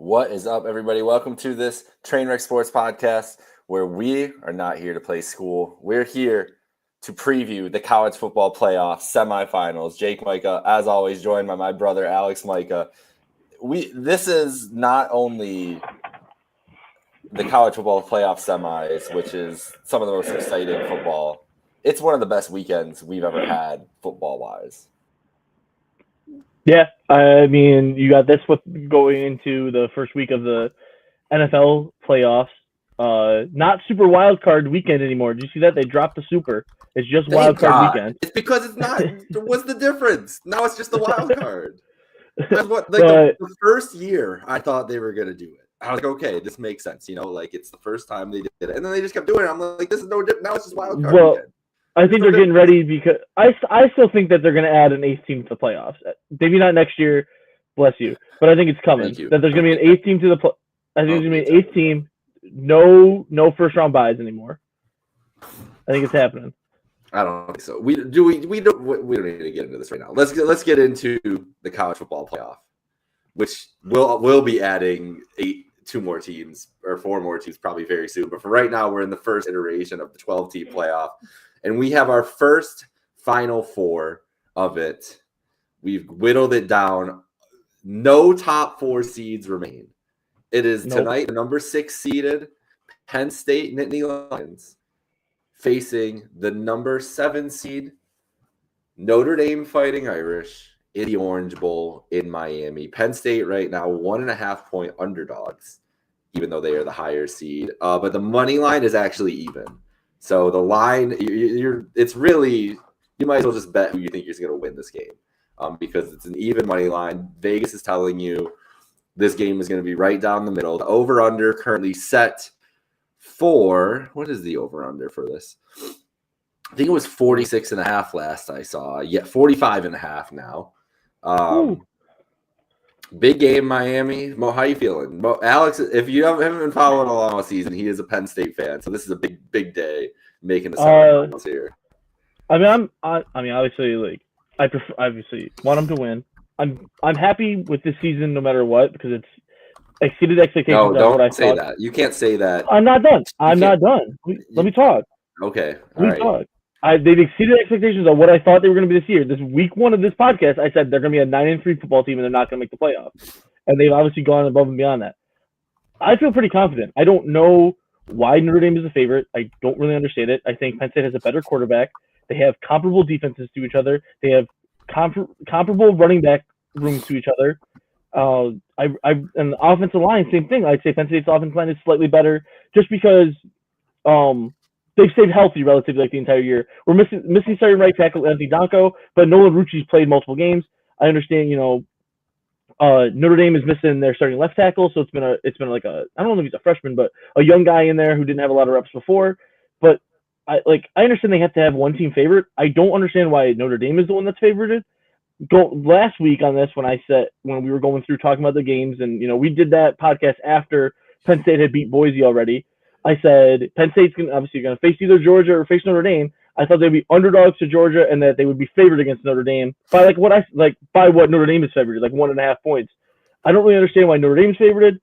What is up, everybody? Welcome to this Trainwreck Sports Podcast, where we are not here to play school. We're here to preview the college football playoff semifinals. Jake Micah, as always, joined by my brother Alex Micah. This is not only the college football playoff semis, which is some of the most exciting football. It's one of the best weekends we've ever had football-wise. Yeah, I mean, you got this with going into the first week of the NFL playoffs. Not super wild card weekend anymore. Did you see that? They dropped the super. It's just wild card weekend. It's because it's not. What's the difference? Now it's just the wild card. That's what, the first year I thought they were going to do it. I was like, okay, this makes sense. It's the first time they did it. And then they just kept doing it. I'm like, this is no different. Now it's just wild card weekend. I think they're getting ready because I still think that they're going to add an eighth team to the playoffs. Maybe not next year, bless you, but I think it's coming. That there's going to be an eighth team to the I think there's going to be an eighth team. No first round buys anymore. I think it's happening. I don't think so. We don't need to get into this right now. Let's get into the college football playoff, which will be adding four more teams probably very soon. But for right now, we're in the first iteration of the 12-team playoff. And we have our first Final Four of it. We've whittled it down. No top four seeds remain. It is tonight the number 6 seeded Penn State Nittany Lions facing the number 7 seed Notre Dame Fighting Irish in the Orange Bowl in Miami. Penn State right now 1.5-point underdogs, even though they are the higher seed. But the money line is actually even. So the line, it's really, you might as well just bet who you think is going to win this game because it's an even money line. Vegas is telling you this game is going to be right down the middle. The over-under currently set for, what is the over-under for this? I think it was 46.5 last I saw. Yeah, 45.5 now. Big game, Miami. Mo, how you feeling? Alex, if you haven't been following along all season, he is a Penn State fan, so this is a big day making the semifinals here. I mean, obviously, I obviously want them to win. I'm happy with this season no matter what because it's exceeded expectations. No, don't say that. You can't say that. I'm not done. Let me talk. Okay. Let me talk. They've exceeded expectations of what I thought they were going to be this year. This week one of this podcast, I said they're going to be a 9-3 football team and they're not going to make the playoffs. And they've obviously gone above and beyond that. I feel pretty confident. I don't know why Notre Dame is a favorite. I don't really understand it. I think Penn State has a better quarterback. They have comparable defenses to each other. They have comparable running back rooms to each other. And the offensive line, same thing. I'd say Penn State's offensive line is slightly better just because they've stayed healthy relatively the entire year. We're missing starting right tackle Anthony Donko, but Nolan Rucci's played multiple games. I understand, Notre Dame is missing their starting left tackle, so it's been like I don't know if he's a freshman, but a young guy in there who didn't have a lot of reps before. But I understand they have to have one team favorite. I don't understand why Notre Dame is the one that's favorited. Last week on this when we were going through talking about the games, and we did that podcast after Penn State had beat Boise already. I said Penn State's obviously going to face either Georgia or face Notre Dame. I thought they'd be underdogs to Georgia and that they would be favored against Notre Dame by what Notre Dame is favored, 1.5 points. I don't really understand why Notre Dame's favored.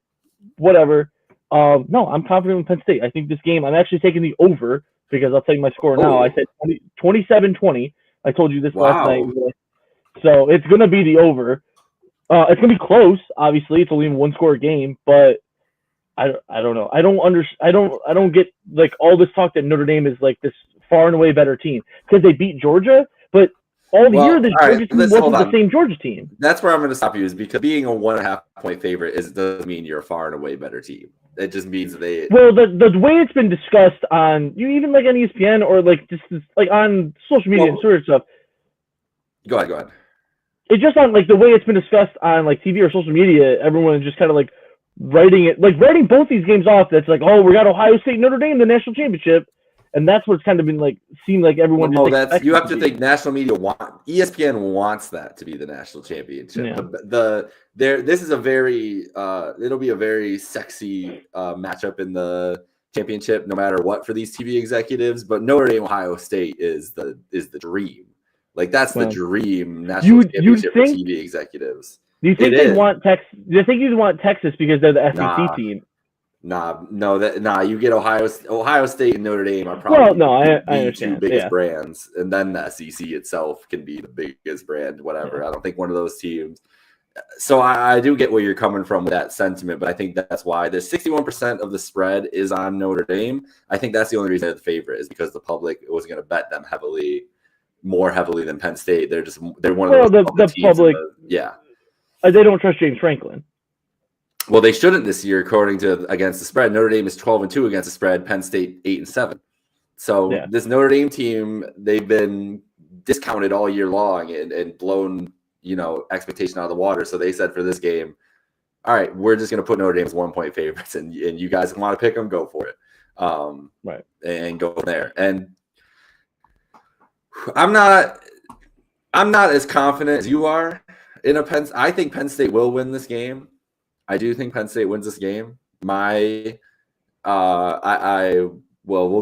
Whatever. No, I'm confident in Penn State. I think this game, I'm actually taking the over because I'll tell you my score now. I said 27-20. I told you this last night. So it's going to be the over. It's going to be close. Obviously, it's only a 1-score game, but I don't know. I don't get all this talk that Notre Dame is this far and away better team because they beat Georgia, but all the year the Georgia team wasn't the same Georgia team. That's where I'm going to stop you is because being a 1.5-point favorite doesn't mean you're a far and away better team. It just means the way it's been discussed on even on ESPN or just on social media and sort of stuff. Go ahead. It's just on the way it's been discussed on TV or social media. Everyone is just kind of writing both these games off. That's we got Ohio State, Notre Dame, the national championship, and that's what's kind of been seemed like everyone. No, that's you have to think national media ESPN wants that to be the national championship. Yeah. This is a very it'll be a very sexy matchup in the championship, no matter what for these TV executives. But Notre Dame, Ohio State is the dream. That's the dream national championship for TV executives. Do you think It they is. want Texas? Do you think you want Texas because they're the SEC Nah. team? You get Ohio State and Notre Dame are probably I the two understand. biggest Yeah. brands, and then the SEC itself can be the biggest brand, whatever. Yeah. I don't think one of those teams. So I do get where you're coming from with that sentiment, but I think that's why there's 61% of the spread is on Notre Dame. I think that's the only reason they're the favorite is because the public was going to bet them more heavily than Penn State. They're one of those the teams public, yeah. They don't trust James Franklin. Well, they shouldn't this year, according to against the spread. Notre Dame is 12-2 against the spread. Penn State 8-7. So this Notre Dame team, they've been discounted all year long and blown, expectation out of the water. So they said for this game, all right, we're just going to put Notre Dame as 1-point favorites, and you guys want to pick them, go for it, right, and go from there. And I'm not as confident as you are in a Penn. I think Penn State will win this game. I do think Penn State wins this game. We'll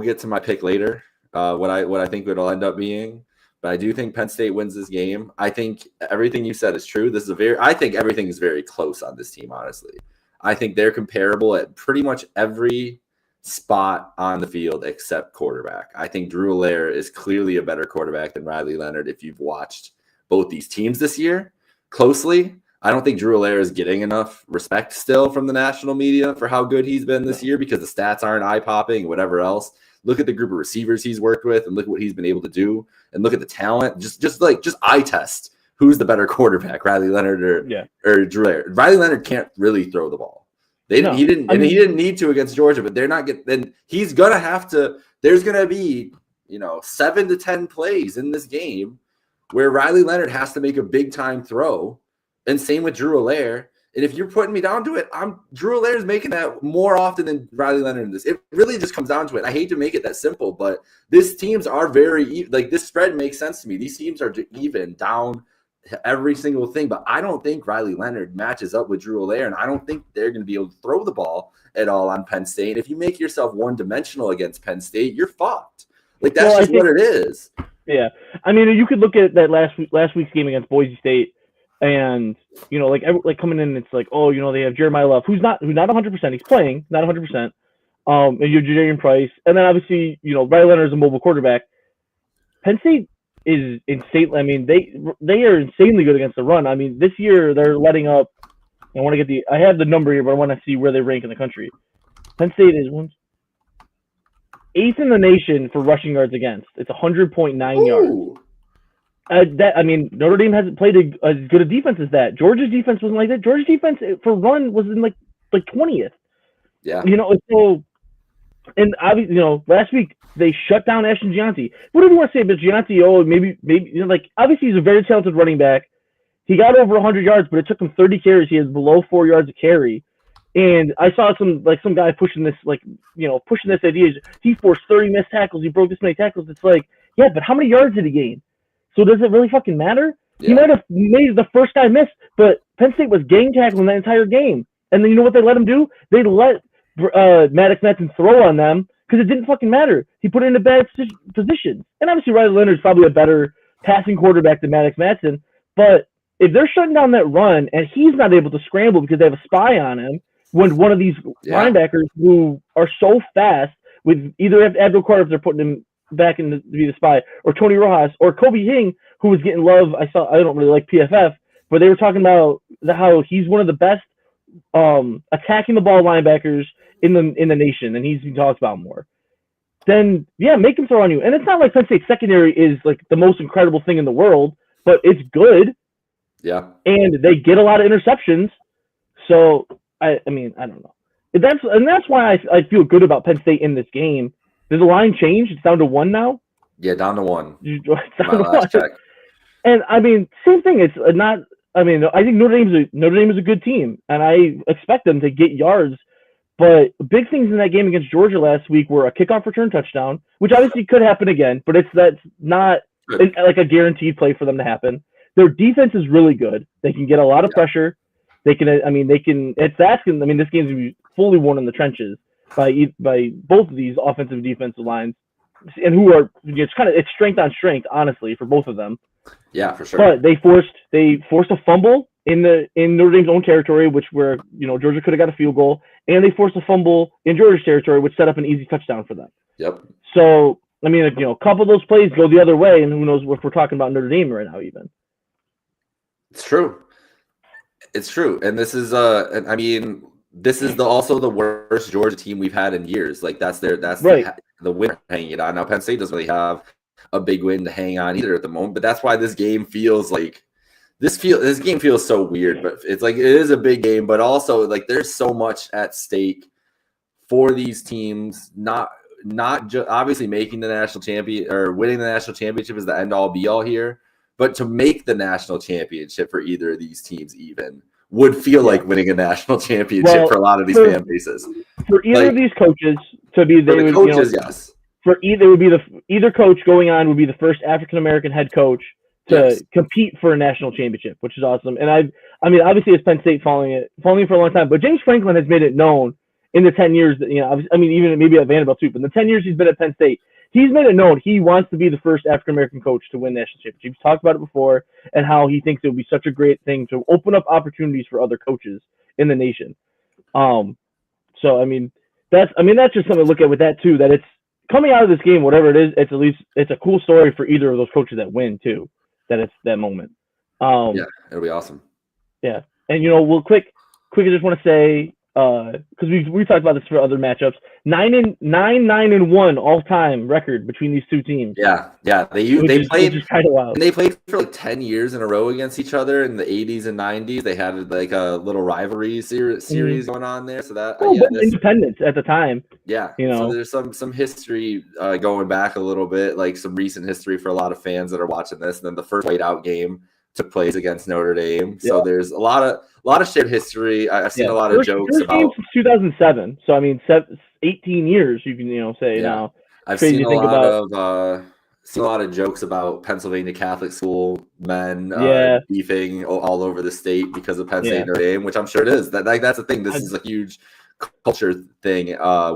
get to my pick later. What I think it'll end up being, but I do think Penn State wins this game. I think everything you said is true. I think everything is very close on this team. Honestly, I think they're comparable at pretty much every spot on the field except quarterback. I think Drew Allaire is clearly a better quarterback than Riley Leonard. If you've watched both these teams this year closely. I don't think Drew Allaire is getting enough respect still from the national media for how good he's been this year because the stats aren't eye-popping, whatever else. Look at the group of receivers he's worked with and look at what he's been able to do and look at the talent. Just eye test who's the better quarterback, Riley Leonard or Drew Allaire. Riley Leonard can't really throw the ball. He didn't need to against Georgia, but they're not getting. Then he's gonna have to. There's gonna be 7 to 10 plays in this game where Riley Leonard has to make a big time throw. And same with Drew Allaire. And if you're putting me down to it, Drew Allaire is making that more often than Riley Leonard in this. It really just comes down to it. I hate to make it that simple, but these teams are this spread makes sense to me. These teams are even down every single thing, but I don't think Riley Leonard matches up with Drew Allaire, and I don't think they're going to be able to throw the ball at all on Penn State. If you make yourself one-dimensional against Penn State, you're fucked. What it is. Yeah. I mean, you could look at that last week's game against Boise State. And coming in, it's like, they have Jeremiah Love, who's not 100%. He's playing, not 100%. And you have Jadarian Price, and then obviously, Riley Leonard is a mobile quarterback. Penn State is insane. I mean, they are insanely good against the run. I mean, this year they're letting up. I have the number here, but I want to see where they rank in the country. Penn State is 8th in the nation for rushing yards against. It's 100.9 yards. Notre Dame hasn't played as good a defense as that. Georgia's defense wasn't like that. Georgia's defense for run was in like 20th. Yeah. So, and obviously, last week they shut down Ashton Gianti. What do you want to say about Gianti? Maybe obviously he's a very talented running back. He got over 100 yards, but it took him 30 carries. He has below 4 yards a carry. And I saw some guy pushing this idea. He forced 30 missed tackles. He broke this many tackles. It's like, yeah, but how many yards did he gain? So does it really fucking matter? Yeah. He might have made the first guy miss, but Penn State was gang tackling that entire game. And then you know what they let him do? They let Maddox Madsen throw on them because it didn't fucking matter. He put it in a bad position. And obviously Riley Leonard's probably a better passing quarterback than Maddox Madsen. But if they're shutting down that run and he's not able to scramble because they have a spy on him, when one of these linebackers who are so fast with either Abdul Carter if they're putting him back in to be the spy, or Tony Rojas, or Kobe Hing, who was getting love. I don't really like PFF, but they were talking about how he's one of the best attacking the ball linebackers in the nation, and he's been talked about more. Then make him throw on you. And it's not like Penn State secondary is like the most incredible thing in the world, but it's good. Yeah. And they get a lot of interceptions. So I don't know. That's why I feel good about Penn State in this game. Did the line change? It's down to 1 now? Yeah, down to 1. It's down to 1. Check. And same thing. It's not. I think Notre Dame is a good team, and I expect them to get yards. But big things in that game against Georgia last week were a kickoff return touchdown, which obviously could happen again, but that's not like a guaranteed play for them to happen. Their defense is really good. They can get a lot of pressure. They can. It's asking. This game's gonna be fully won in the trenches by both of these offensive defensive lines, and who are it's strength on strength, honestly, for both of them. Yeah, for sure. But they forced a fumble in Notre Dame's own territory, which where Georgia could have got a field goal, and they forced a fumble in Georgia's territory, which set up an easy touchdown for them. Yep. So I mean, a couple of those plays go the other way, and who knows if we're talking about Notre Dame right now even. It's true. It's true, and this is this is also the worst Georgia team we've had in years. Like that's right. the win hanging it on. Now Penn State doesn't really have a big win to hang on either at the moment, but that's why this game feels like this game feels so weird. But it's like it is a big game, but also like there's so much at stake for these teams. Not just obviously making the national champion or winning the national championship is the end all be all here, but to make the national championship for either of these teams even would feel like winning a national championship for a lot of these fan bases. For either of these coaches to be, yes. For either coach going on would be the first African American head coach to compete for a national championship, which is awesome. And I mean, obviously, it's Penn State following for a long time, but James Franklin has made it known in the 10 years that, I mean, even maybe at Vanderbilt too, but in the 10 years he's been at Penn State, he's made it known he wants to be the first African American coach to win national championship. He's talked about it before and how he thinks it would be such a great thing to open up opportunities for other coaches in the nation. So I mean that's just something to look at with that too. That it's coming out of this game, whatever it is, it's a cool story for either of those coaches that win too. That it's that moment. Yeah, it'll be awesome. Yeah, and we'll quick. I just want to say. Because we talked about this for other matchups, 9-1 all-time record between these two teams. Yeah. They played kind of wild. And they played for like 10 years in a row against each other in the 80s and 90s. They had like a little rivalry series going on there. So that independence at the time. Yeah, so there's some history going back a little bit, like some recent history for a lot of fans that are watching this. And then the first whiteout game took place against Notre Dame. So there's a lot of shared history. I've seen a lot of jokes about game since 2007. So I mean, 18 years you can say now. I've seen a lot of jokes about Pennsylvania Catholic school men beefing all over the state because of Penn State and Notre Dame, which I'm sure it is. That's the thing. This is a huge culture thing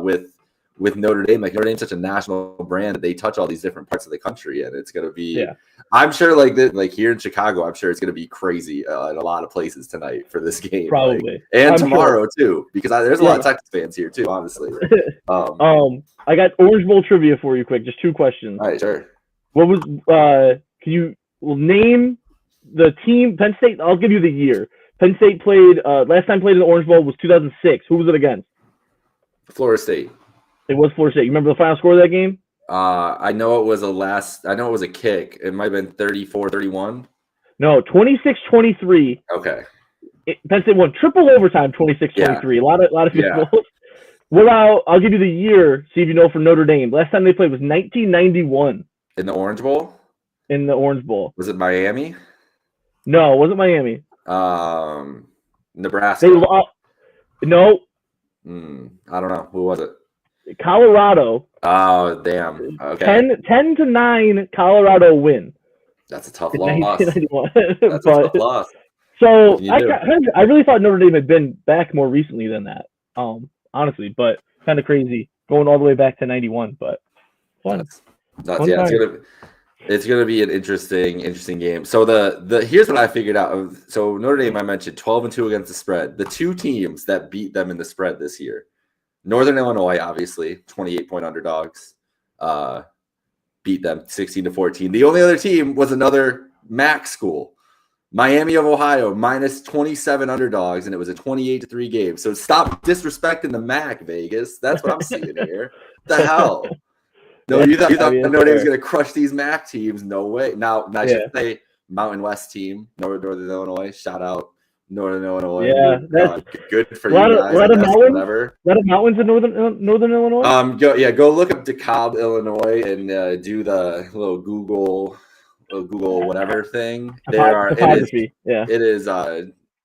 with Notre Dame. Like Notre Dame's such a national brand that they touch all these different parts of the country, and it's going to be. Yeah. I'm sure, like here in Chicago, I'm sure it's going to be crazy in a lot of places tonight for this game, probably, and tomorrow too, because there's a lot of Texas fans here too. Honestly, I got Orange Bowl trivia for you. Quick, just two questions. All right, sure. What was? Can you name the team? Penn State. I'll give you the year. Penn State played last time played in the Orange Bowl was 2006. Who was it against? Florida State. It was Florida State. You remember the final score of that game? I know it was a kick. It might have been 34-31. No, 26-23. Okay. Penn State won triple overtime, 26-23. Yeah. A lot of people. Yeah. Well, I'll give you the year. See if you know from Notre Dame. Last time they played was 1991. In the Orange Bowl. In the Orange Bowl. Was it Miami? No, it wasn't Miami. Nebraska. No. I don't know. Who was it? Colorado. Oh, damn. Okay. 10-9 Colorado win. That's a tough loss. That's a tough loss. So I really thought Notre Dame had been back more recently than that. Honestly, but kind of crazy going all the way back to 91. But fun. It's gonna be an interesting game. So the here's what I figured out. So Notre Dame, I mentioned 12-2 against the spread. The two teams that beat them in the spread this year. Northern Illinois, obviously, 28-point underdogs, beat them 16-14. The only other team was another MAC school, Miami of Ohio, minus 27 underdogs, and it was a 28-3 game. So stop disrespecting the MAC, Vegas. That's what I'm seeing here. What the hell? No, you thought Notre Dame was going to crush these MAC teams? No way. Now I should say Mountain West team, Northern Illinois. Shout out. Northern Illinois. Yeah, that's good for you guys. A lot of mountains in Northern Illinois. Go look up DeKalb, Illinois, and do the little Google whatever thing. Topography. It is.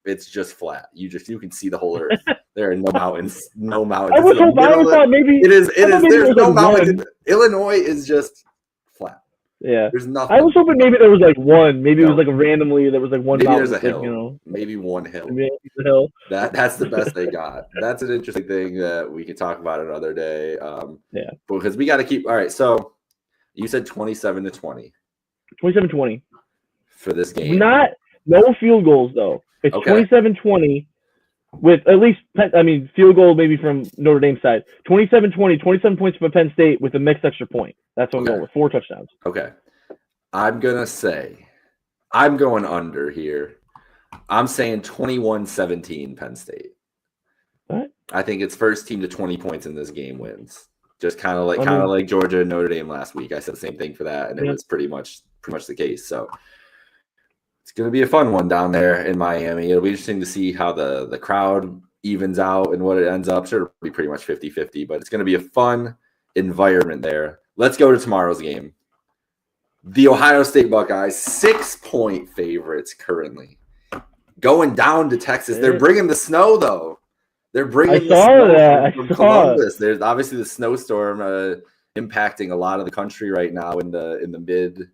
It's just flat. You can see the whole earth. There are no mountains. No mountains. I thought maybe it is. There's no mountains. Illinois is just flat. Yeah, there's nothing. I was hoping maybe there was like one. Maybe it was like randomly there was like one. Maybe mountain, there's a hill. Maybe one hill. Maybe a hill. That's the best they got. That's an interesting thing that we can talk about another day. Because we got to keep. All right, so you said 27-20. 27-20 for this game. No field goals though. It's Okay. 27-20 with at least, field goal maybe from Notre Dame side. 27-20, 27 points for Penn State with a mixed extra point. That's what I'm going with. 4 touchdowns. Okay. I'm going under here. I'm saying 21-17 Penn State. All right. I think it's first team to 20 points in this game wins. Just kind of like Georgia and Notre Dame last week. I said the same thing for that, and it was pretty much the case. So it's going to be a fun one down there in Miami. It'll be interesting to see how the crowd evens out and what it ends up. Sure, it'll be pretty much 50-50, but it's going to be a fun environment there. Let's go to tomorrow's game. The Ohio State Buckeyes, 6-point favorites currently. Going down to Texas. They're bringing the snow, though. They're bringing the snow from Columbus. There's obviously the snowstorm impacting a lot of the country right now in the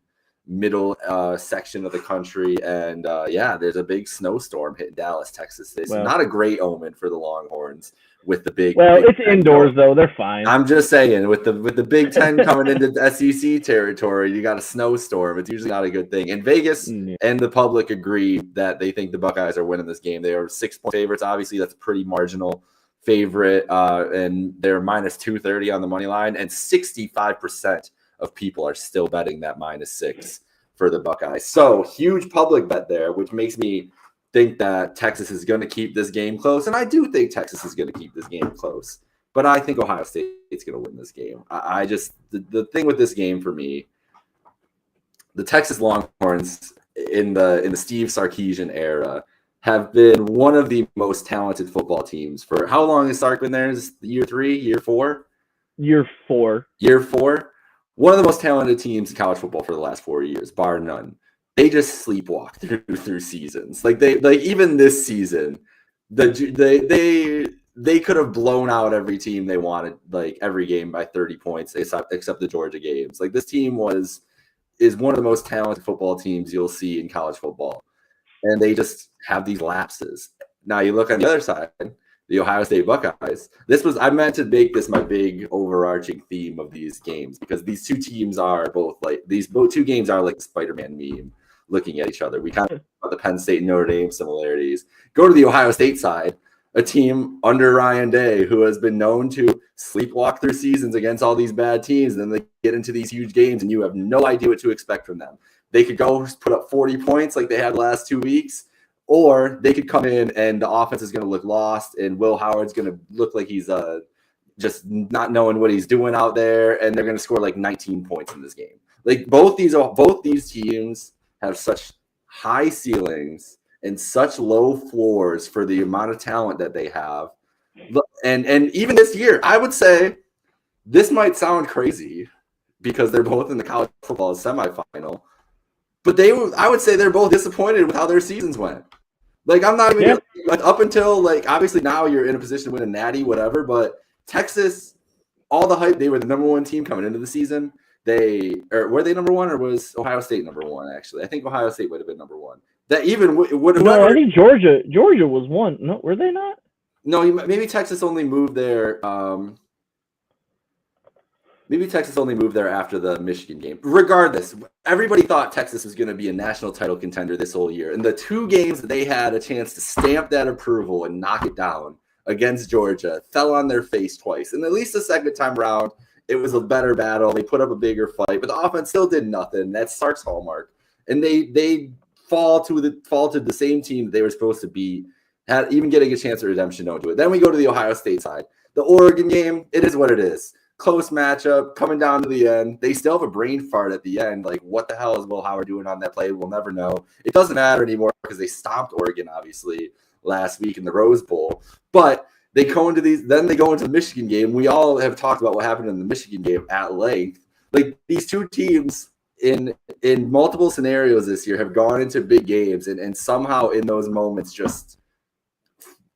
middle section of the country. And, there's a big snowstorm hitting Dallas, Texas. It's not a great omen for the Longhorns. With the big, it's indoors though. They're fine. I'm just saying, with the Big Ten coming into the SEC territory, you got a snowstorm. It's usually not a good thing. And Vegas and the public agree that they think the Buckeyes are winning this game. They are 6-point favorites. Obviously, that's a pretty marginal favorite, and they're minus 230 on the money line. And 65% of people are still betting that -6 for the Buckeyes. So huge public bet there, which makes me think that Texas is going to keep this game close. And I do think Texas is going to keep this game close. But I think Ohio State's going to win this game. I just the thing with this game for me, the Texas Longhorns in the Steve Sarkisian era have been one of the most talented football teams for how long has Sark been there? Is this year 3, year 4? Year 4. Year 4. One of the most talented teams in college football for the last 4 years, bar none. They just sleepwalk through seasons. Even this season, they could have blown out every team they wanted, every game by 30 points, except the Georgia games. This team is one of the most talented football teams you'll see in college football, and they just have these lapses. Now you look on the other side, the Ohio State Buckeyes. I meant to make this my big overarching theme of these games because these two teams are both two games are like the Spider-Man meme. Looking at each other. We kind of talk about the Penn State and Notre Dame similarities. Go to the Ohio State side, a team under Ryan Day who has been known to sleepwalk through seasons against all these bad teams, and then they get into these huge games, and you have no idea what to expect from them. They could go put up 40 points like they had the last 2 weeks, or they could come in and the offense is going to look lost, and Will Howard's going to look like he's just not knowing what he's doing out there, and they're going to score 19 points in this game. Both these teams have such high ceilings and such low floors for the amount of talent that they have. And even this year, I would say this might sound crazy because they're both in the college football semifinal, but I would say they're both disappointed with how their seasons went. I'm not even up until obviously now you're in a position to win a natty, whatever, but Texas, all the hype, they were the number 1 team coming into the season. Were they number 1 or was Ohio State number 1? Actually, I think Ohio State would have been number 1. That even would have. No, I think Georgia was 1. No, were they not? No, maybe Texas only moved there. Maybe Texas only moved there after the Michigan game. Regardless, everybody thought Texas was going to be a national title contender this whole year, and the 2 games that they had a chance to stamp that approval and knock it down against Georgia fell on their face twice, and at least the second time around. It was a better battle. They put up a bigger fight, but the offense still did nothing. That's Sark's hallmark. And they fall to the same team that they were supposed to be, even getting a chance at redemption, don't do it. Then we go to the Ohio State side. The Oregon game, it is what it is. Close matchup, coming down to the end. They still have a brain fart at the end. What the hell is Will Howard doing on that play? We'll never know. It doesn't matter anymore because they stomped Oregon, obviously, last week in the Rose Bowl. But they go into the Michigan game. We all have talked about what happened in the Michigan game at length. These two teams in multiple scenarios this year have gone into big games and somehow in those moments just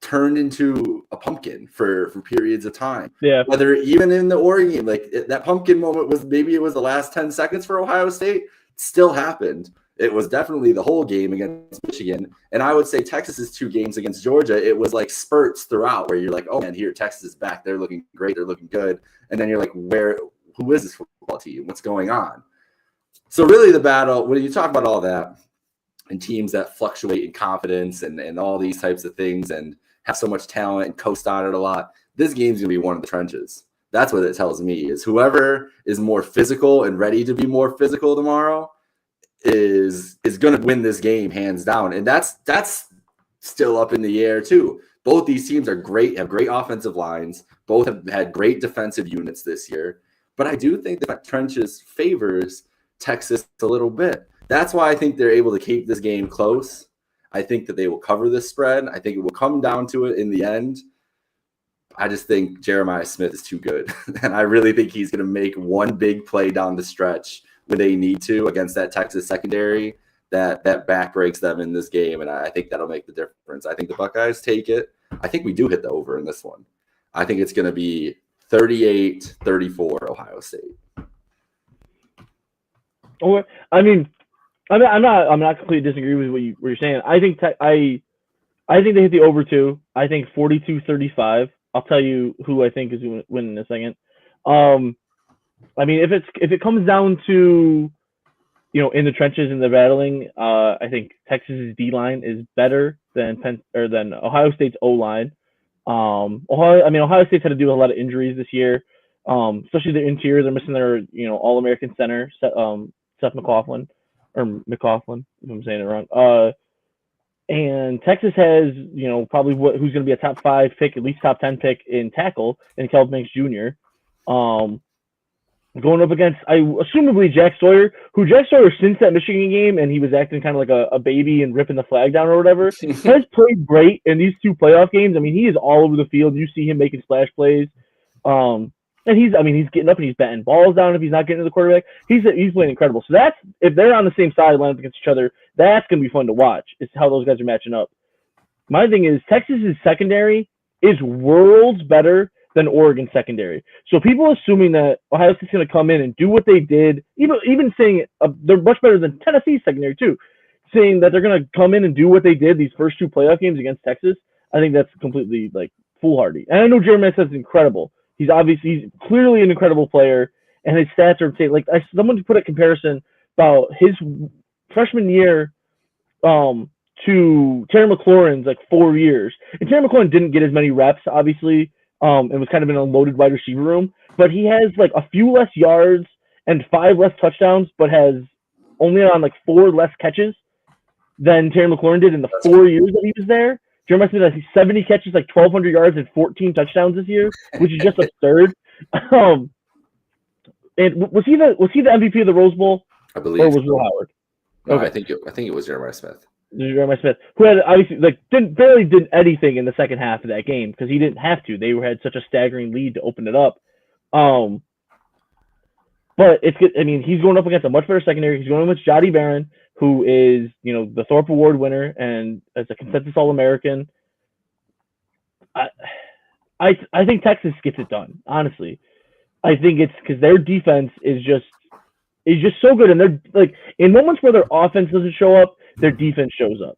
turned into a pumpkin for periods of time. Yeah. Whether even in the Oregon game, that pumpkin moment was maybe it was the last 10 seconds for Ohio State, it still happened. It was definitely the whole game against Michigan. And I would say Texas's 2 games against Georgia, it was spurts throughout where you're oh man, here, Texas is back. They're looking great. They're looking good. And then you're who is this football team? What's going on? So really the battle, when you talk about all that, and teams that fluctuate in confidence and all these types of things and have so much talent and coast on it a lot, this game's going to be one of the trenches. That's what it tells me, is whoever is more physical and ready to be more physical tomorrow is going to win this game hands down. And that's still up in the air too. Both these teams are great, have great offensive lines. Both have had great defensive units this year. But I do think that trenches favors Texas a little bit. That's why I think they're able to keep this game close. I think that they will cover this spread. I think it will come down to it in the end. I just think Jeremiah Smith is too good. And I really think he's going to make one big play down the stretch when they need to against that Texas secondary that back breaks them in this game. And I think that'll make the difference. I think the Buckeyes take it. I think we do hit the over in this one. I think it's going to be 38-34 Ohio State. Oh, I'm not completely disagree with what you're saying. I think they hit the over too. I think 42-35. I'll tell you who I think is going to win in a second. If it comes down to, in the trenches and the battling, I think Texas's D line is better than Ohio State's O line. Ohio State's had to do with a lot of injuries this year, especially the interior. They're missing their All-American center, Seth McLaughlin, if I'm saying it wrong. And Texas has, probably who's going to be a top 5 pick, at least top 10 pick in tackle, in Kelvin Banks Jr. Going up against, assumably Jack Sawyer, since that Michigan game, and he was acting kind of like a baby and ripping the flag down or whatever, has played great in these 2 playoff games. I mean, he is all over the field. You see him making splash plays. And he's getting up and he's batting balls down if he's not getting to the quarterback. He's playing incredible. So that's, if they're on the same sidelines against each other, that's going to be fun to watch. It's how those guys are matching up. My thing is, Texas's secondary is worlds better than Oregon's secondary. So people assuming that Ohio State's going to come in and do what they did, even saying they're much better than Tennessee's secondary too, saying that they're going to come in and do what they did these first 2 playoff games against Texas, I think that's completely foolhardy. And I know Jeremiah Smith is incredible. He's clearly an incredible player, and his stats are someone put a comparison about his freshman year to Terry McLaurin's 4 years. And Terry McLaurin didn't get as many reps, obviously, and was kind of in a loaded wide receiver room, but he has a few less yards and 5 less touchdowns, but has only on 4 less catches than Terry McLaurin did in the 4 years that he was there. Jeremiah Smith has 70 catches, 1,200 yards, and 14 touchdowns this year, which is just absurd. And was he the MVP of the Rose Bowl? I believe. Or was Will Howard? No, okay. I think it was Jeremiah Smith. Jeremiah Smith, who had obviously barely did anything in the second half of that game because he didn't have to. They had such a staggering lead to open it up. But it's good. I mean, he's going up against a much better secondary. He's going up against Jody Barron, who is, the Thorpe Award winner and as a consensus All-American. I think Texas gets it done, honestly. I think it's because their defense is just so good. And they're in moments where their offense doesn't show up, their defense shows up.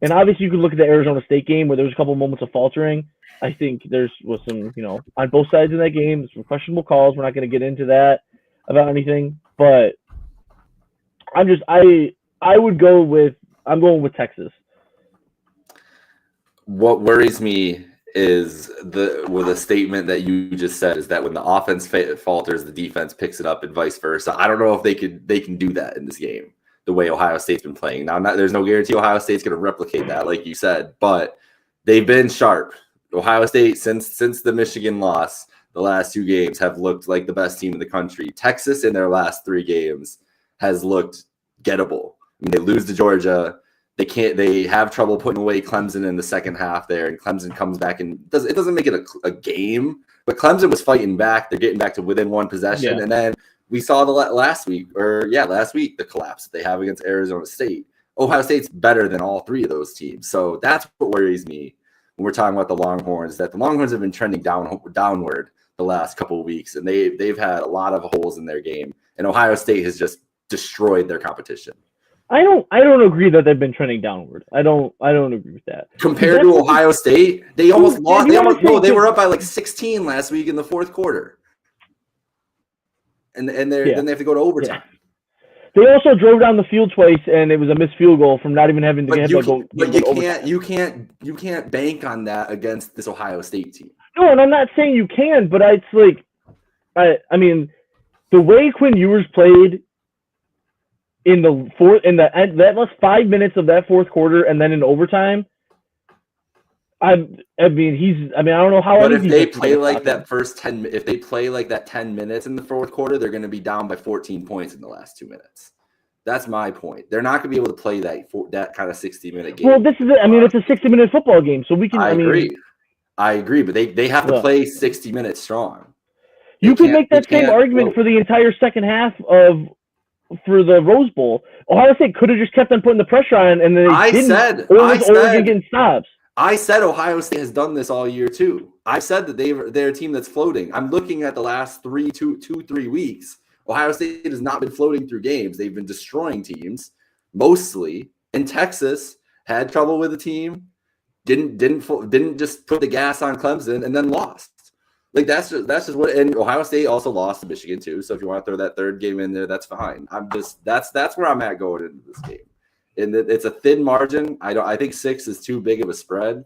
And obviously you could look at the Arizona State game where there was a couple moments of faltering. I think was some, on both sides of that game, some questionable calls. We're not going to get into that about anything, but I'm going with Texas. What worries me is the statement that you just said is that when the offense falters, the defense picks it up and vice versa. I don't know if they can do that in this game the way Ohio State's been playing. Now, there's no guarantee Ohio State's going to replicate that, like you said, but they've been sharp. Ohio State, since the Michigan loss, the last 2 games have looked like the best team in the country. Texas in their last 3 games has looked gettable. I mean, they lose to Georgia. They have trouble putting away Clemson in the second half there, and Clemson comes back and it doesn't make it a game, but Clemson was fighting back. They're getting back to within 1 possession. Yeah. And then we saw last week, the collapse that they have against Arizona State. Ohio State's better than all 3 of those teams. So that's what worries me when we're talking about the Longhorns, that the Longhorns have been trending downward the last couple of weeks, and they've had a lot of holes in their game, and Ohio State has just destroyed their competition. I don't agree that they've been trending downward. I don't agree with that. Compared to Ohio State, they almost lost. They were up by 16 last week in the 4th quarter, and then they have to go to overtime. They also drove down the field twice, and it was a missed field goal from not even having to get that goal. But you can't bank on that against this Ohio State team. No, and I'm not saying you can, but it's like, I mean, the way Quinn Ewers played in that last 5 minutes of that fourth quarter, and then in overtime. I mean, I don't know how. But if they play like that if they play like that 10 minutes in the fourth quarter, they're going to be down by 14 points in the last 2 minutes. That's my point. They're not going to be able to play that kind of 60-minute game. Well, this is it. I mean, it's a 60-minute football game, so we can. I agree, but they have to play 60 minutes strong. You can make that same argument for the entire second half for the Rose Bowl. Ohio State could have just kept on putting the pressure on, and then Oregon getting stops. I said Ohio State has done this all year too. I said that they're a team that's floating. I'm looking at the last 3 weeks. Ohio State has not been floating through games. They've been destroying teams mostly. And Texas had trouble with the team. Didn't just put the gas on Clemson and then lost. Like that's just what. And Ohio State also lost to Michigan too. So if you want to throw that third game in there, that's fine. That's where I'm at going into this game. And it's a thin margin. I think 6 is too big of a spread,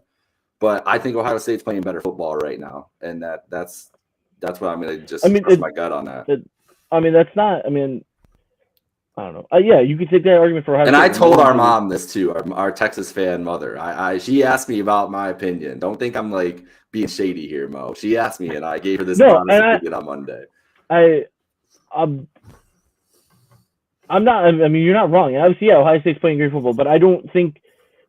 but I think Ohio State's playing better football right now, and that's what I'm going to just trust my gut on that. That's not. I mean, I don't know. Yeah, you could take that argument for Ohio State. And I told our mom this too, our Texas fan mother. She asked me about my opinion. Don't think I'm like being shady here, Mo. She asked me, and I gave her this honest opinion on Monday. I'm not. I mean, you're not wrong. And obviously, yeah, Ohio State's playing great football, but I don't think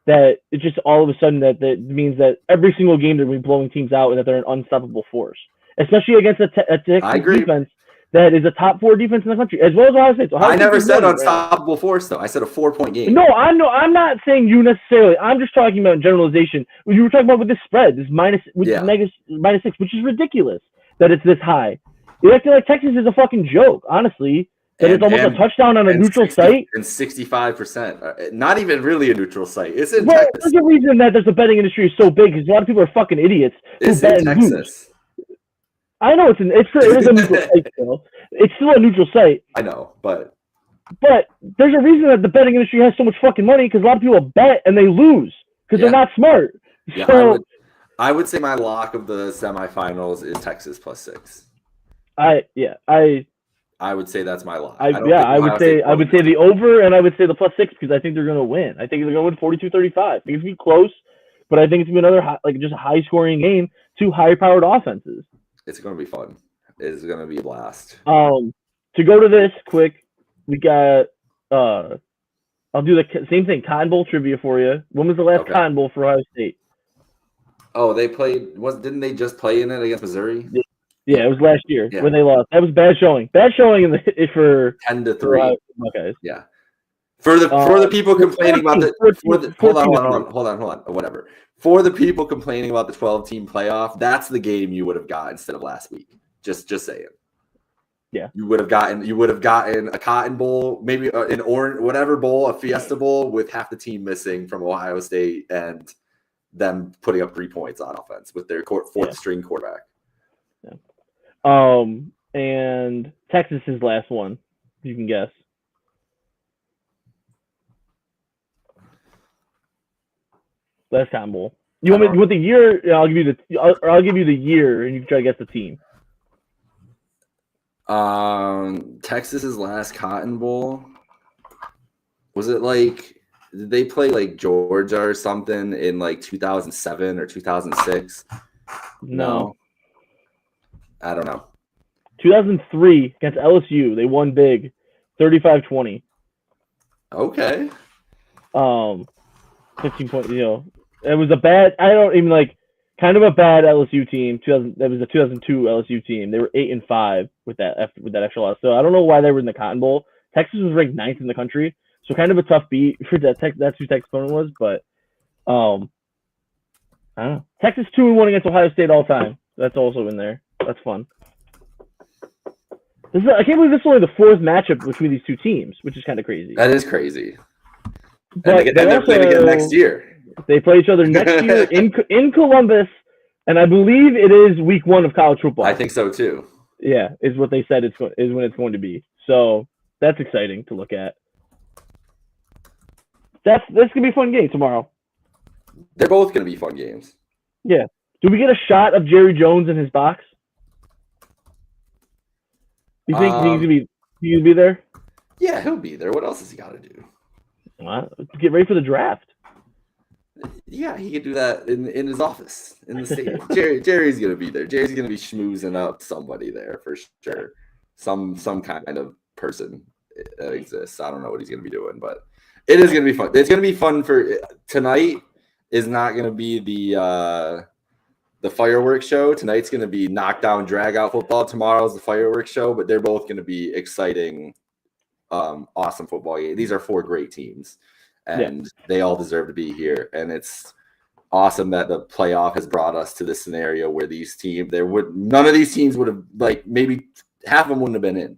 that it's just all of a sudden that means that every single game they're blowing teams out and that they're an unstoppable force, especially against a Texas defense that is a top 4 defense in the country, as well as Ohio State. I never said unstoppable force, though. I said a 4-point game. No, I'm not saying you necessarily. I'm just talking about generalization. You were talking about with this spread, this minus 6, which is ridiculous that it's this high. You're acting like Texas is a fucking joke, honestly. That it's almost a touchdown on a neutral site. And 65%. Not even really a neutral site. It's in Texas. Texas. There's a reason that the betting industry is so big because a lot of people are fucking idiots. It's in Texas. I know it is a neutral site still. It's still a neutral site. I know, but there's a reason that the betting industry has so much fucking money because a lot of people bet and they lose because they're not smart. Yeah, so I would say my lock of the semifinals is Texas plus 6. I would say that's my lock. I would say the over, and I would say the plus 6 because I think they're going to win. I think they're going to win 42-35. I think it's going to be close, but I think it's going to be another just a high-scoring game, 2 high-powered offenses. It's going to be fun. It's going to be a blast. To go to this quick, we got I'll do the same thing. Cotton Bowl trivia for you. When was the last Cotton Bowl for Ohio State? Oh, they played. Didn't they just play in it against Missouri? Yeah, it was last year when they lost. That was bad showing. Bad showing for 10-3. Okay. Yeah. For the people complaining about hold on. Whatever. For the people complaining about the 12-team playoff, that's the game you would have got instead of last week. Just saying. Yeah. You would have gotten a Cotton Bowl, maybe an orange, whatever bowl, a Fiesta Bowl with half the team missing from Ohio State and them putting up 3 points on offense with their fourth string quarterback. Yeah. And Texas's last one, you can guess. Last Cotton Bowl. You want me with the year? I'll give you the year, and you can try to guess the team. Texas's last Cotton Bowl, was it like? Did they play like Georgia or something in like 2007 or 2006? No. I don't know. 2003 against LSU, they won big, 35-20. Okay. 15 points. It was a bad. I don't even kind of a bad LSU team. That was a 2002 LSU team. They were 8-5 with that extra loss. So I don't know why they were in the Cotton Bowl. Texas was ranked 9th in the country, so kind of a tough beat for that. That's who Texas opponent was, but I don't know. Texas 2-1 against Ohio State all time. That's also in there. That's fun. I can't believe this is only the 4th matchup between these two teams, which is kind of crazy. That is crazy. But and they're playing again next year. They play each other next year in Columbus, and I believe it is week 1 of college football. I think so too. Yeah, is what they said is when it's going to be. So That's exciting to look at. That's gonna be a fun game tomorrow. They're both gonna be fun games. Yeah. Do we get a shot of Jerry Jones in his box? You think he's gonna be there? Yeah, he'll be there. What else has he got to do? Get ready for the draft. Yeah, he could do that in his office in the stadium. Jerry's gonna be there. Jerry's gonna be schmoozing up somebody there for sure. Some kind of person that exists. I don't know what he's gonna be doing, but it is gonna be fun. It's gonna be fun for tonight. Is not gonna be the fireworks show. Tonight's gonna be knockdown drag out football. Tomorrow's the fireworks show, but they're both gonna be exciting, awesome football games. These are 4 great teams. And they all deserve to be here. And it's awesome that the playoff has brought us to this scenario where these teams, none of these teams would have, like, maybe half of them wouldn't have been in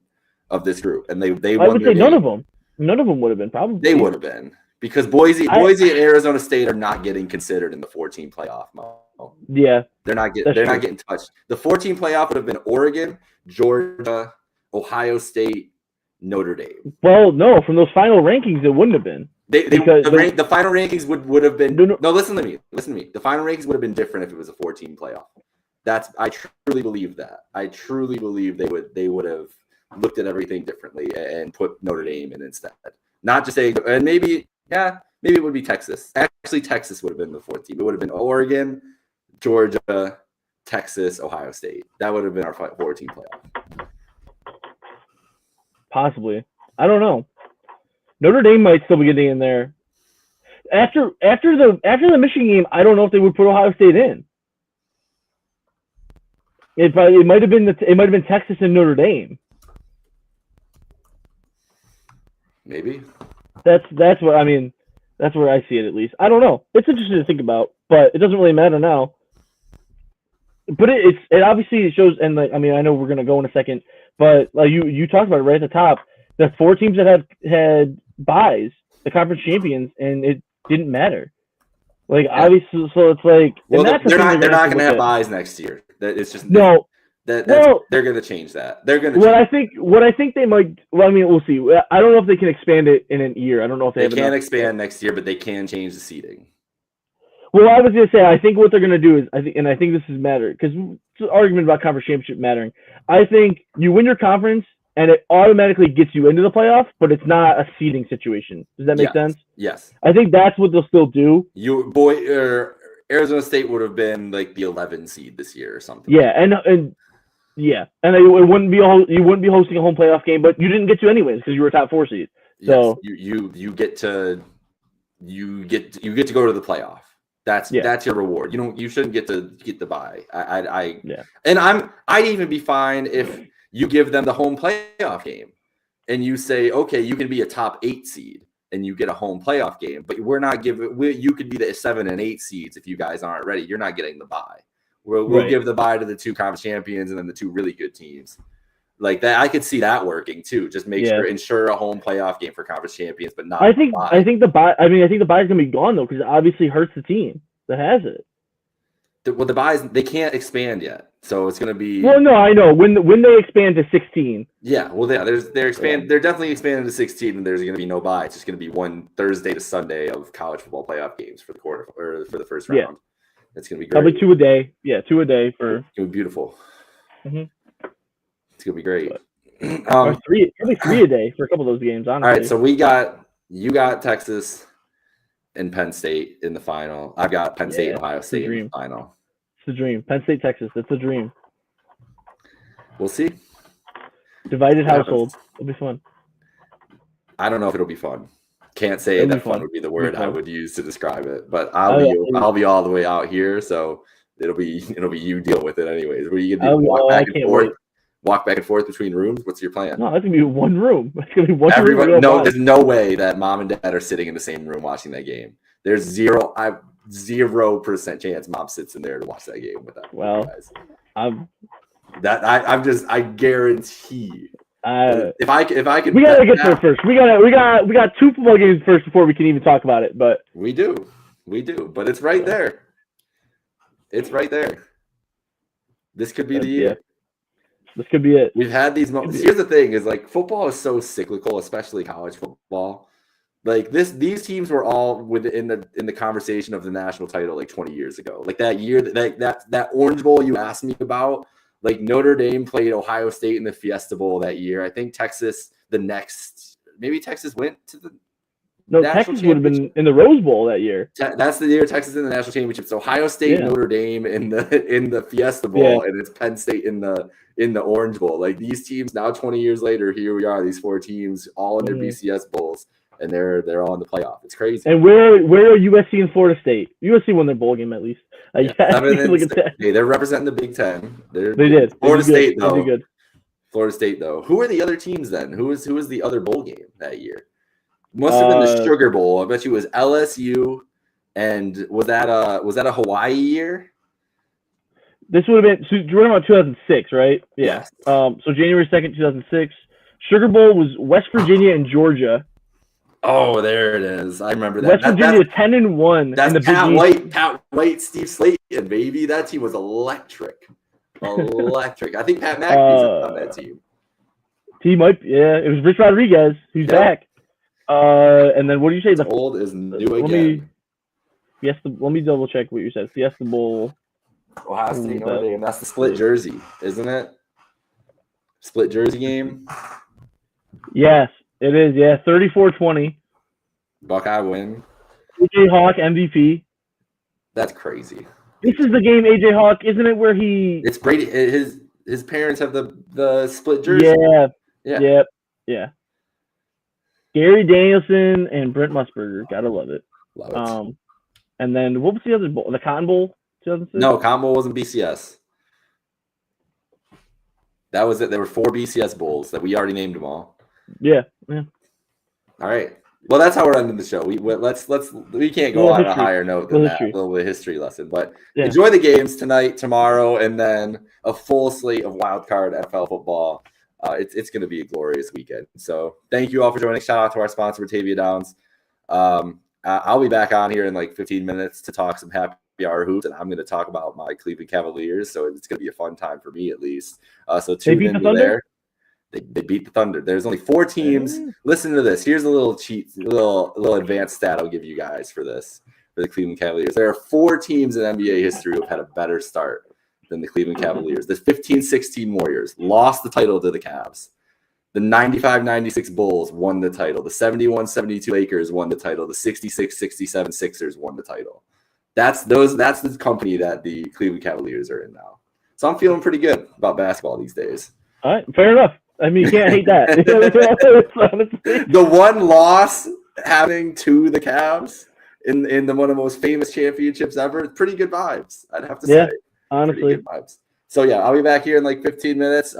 of this group. And they I would say none of them. None of them would have been, probably. They would have been. Because Boise and Arizona State are not getting considered in the 14 playoff. Yeah. They're not getting touched. The 14 playoff would have been Oregon, Georgia, Ohio State, Notre Dame. Well, no, from those final rankings, it wouldn't have been. The final rankings would have been no. Listen to me. The final rankings would have been different if it was a 14 playoff. I truly believe that. I truly believe they would have looked at everything differently and put Notre Dame in instead. Not just say, and maybe it would be Texas. Actually, Texas would have been the 4th team. It would have been Oregon, Georgia, Texas, Ohio State. That would have been our 14 playoff. Possibly. I don't know. Notre Dame might still be getting in there. After the Michigan game, I don't know if they would put Ohio State in. It might have been Texas and Notre Dame. Maybe. That's what I mean. That's where I see it, at least. I don't know. It's interesting to think about, but it doesn't really matter now. But it obviously shows, and like, I mean, I know we're gonna go in a second, but like you talked about it right at the top, the 4 teams that had buys, the conference champions, and it didn't matter. Like, obviously, so it's like, well, they're not going to have buys next year. It's just no. They're going to change that. They're going to. What I think they might. Well, I mean, we'll see. I don't know if they can expand it in an year. I don't know if they can't expand next year, but they can change the seating. Well, I was going to say, I think what they're going to do is, I think this is matter because it's an argument about conference championship mattering. I think you win your conference and it automatically gets you into the playoff, but it's not a seeding situation. Does that make sense? Yes. I think that's what they'll still do. Arizona State would have been like the 11 seed this year or something. Yeah, and it wouldn't be you wouldn't be hosting a home playoff game, but you didn't get to anyways because you were a top 4 seed. So yes, you get to go to the playoff. That's your reward. You shouldn't get the bye. And I'd even be fine if you give them the home playoff game and you say, okay, you can be a top 8 seed and you get a home playoff game, but we're not you could be the 7 and 8 seeds if you guys aren't ready. You're not getting the bye. We'll give the bye to the 2 conference champions and then the 2 really good teams. Like that, I could see that working too. Just ensure a home playoff game for conference champions, but not. I think the bye is gonna be gone though, because it obviously hurts the team that has it. The buys, they can't expand yet, so it's going to be. Well, no, I know when they expand to 16. Yeah, well, they're definitely expanding to 16, and there's going to be no bye. It's just going to be one Thursday to Sunday of college football playoff games for the quarter or for the first round. Yeah. It's going to be great. Probably 2 a day. Yeah, 2 a day for. It's going to be beautiful. Mm-hmm. It's going to be great. Probably 3 a day for a couple of those games. Honestly. All right, so you got Texas and Penn State in the final. I've got Penn State and Ohio State in the final. It's the dream. Penn State, Texas. That's the dream. We'll see. Divided household. It'll be fun. I don't know if it'll be fun. Can't say that fun would be the word I would use to describe it, but I'll be all the way out here, so it'll be you deal with it anyways. What are you gonna do? Walk back and forth between rooms? What's your plan? No, that's gonna be one room. It's gonna be one room. No, there's no way that mom and dad are sitting in the same room watching that game. There's 0% chance mom sits in there to watch that game with that. Well, I guarantee. If I could, we gotta get there first. We got 2 football games first before we can even talk about it. But we do, but it's right there. It's right there. This could be the year. This could be it. We've had these moments. Here's the thing: is like football is so cyclical, especially college football. Like these teams were all within the conversation of the national title like 20 years ago. Like that year that Orange Bowl you asked me about. Like Notre Dame played Ohio State in the Fiesta Bowl that year. I think Texas maybe Texas went to the Texas would have been in the Rose Bowl that year. That's the year Texas in the national championship. So Ohio State, Notre Dame in the Fiesta Bowl, and it's Penn State in the Orange Bowl. Like these teams now, 20 years later, here we are. These 4 teams all in their BCS bowls, and they're all in the playoff. It's crazy. And where are USC and Florida State? USC won their bowl game at least. They're representing the Big Ten. They did. Florida State though. Florida State though. Who are the other teams then? Who was the other bowl game that year? Must have been the Sugar Bowl. I bet you it was LSU, and was that a Hawaii year? This would have been. So you're talking about 2006, right? Yeah. Yes. So January 2nd, 2006. Sugar Bowl was West Virginia and Georgia. Oh, there it is. I remember that. West Virginia 10-1. That's in the Pat White, Steve Slayton, baby. That team was electric. Electric. I think Pat McAfee's on that team. He might. Yeah, it was Rich Rodriguez who's back. And then what do you say? The old is new again. Let me double check what you said. Fiesta Bowl. Ohio State, Notre Dame. That's the split jersey, isn't it? Split jersey game. Yes, it is. Yeah, 34-20. Buckeye win. AJ Hawk MVP. That's crazy. This is the game AJ Hawk, isn't it? Where he? It's Brady. His parents have the split jersey. Yeah. Gary Danielson and Brent Musburger. Gotta love it. Love it. And then what was the other bowl? The Cotton Bowl, 2006? No, Cotton Bowl wasn't BCS. That was it. There were 4 BCS bowls that we already named them all. Yeah. All right. Well, that's how we're ending the show. We can't go on a higher note than that. A little bit of history lesson, but enjoy the games tonight, tomorrow, and then a full slate of wild card NFL football. It's going to be a glorious weekend. So thank you all for joining. Shout out to our sponsor, Batavia Downs. I'll be back on here in like 15 minutes to talk some happy hour hoops, and I'm going to talk about my Cleveland Cavaliers. So it's going to be a fun time for me at least. So tune in there. They beat the Thunder. There's only 4 teams. Listen to this. Here's a little little advanced stat I'll give you guys for this, for the Cleveland Cavaliers. There are 4 teams in NBA history who have had a better start than the Cleveland Cavaliers. The 15-16 Warriors lost the title to the Cavs. The 95-96 Bulls won the title. The 71-72 Lakers won the title. The 66-67 Sixers won the title. That's the company that the Cleveland Cavaliers are in now. So I'm feeling pretty good about basketball these days. All right, fair enough. I mean, you can't hate that. The one loss having to the Cavs in one of the most famous championships ever, pretty good vibes, I'd have to say. Honestly. Good vibes. So, yeah, I'll be back here in like 15 minutes.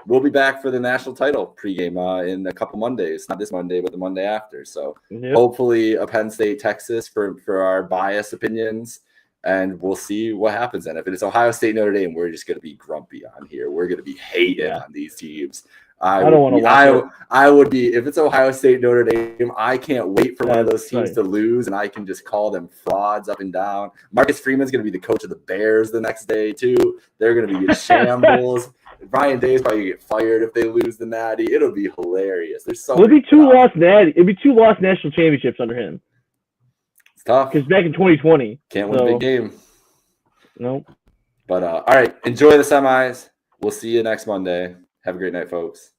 We'll be back for the national title pregame in a couple Mondays. Not this Monday, but the Monday after. So, hopefully a Penn State, Texas for our biased opinions. And we'll see what happens then. If it's Ohio State, Notre Dame, we're just going to be grumpy on here. We're going to be hating on these teams. I don't want to watch it. I would be, if it's Ohio State, Notre Dame, I can't wait for one of those teams to lose, and I can just call them frauds up and down. Marcus Freeman's going to be the coach of the Bears the next day, too. They're going to be in shambles. Brian Day's probably going to get fired if they lose the Natty. It'll be hilarious. There's so It'll be 2 lost Natty. It'll be 2 lost national championships under him. Tough. Because back in 2020. Can't win a big game. Nope. But, all right. Enjoy the semis. We'll see you next Monday. Have a great night, folks.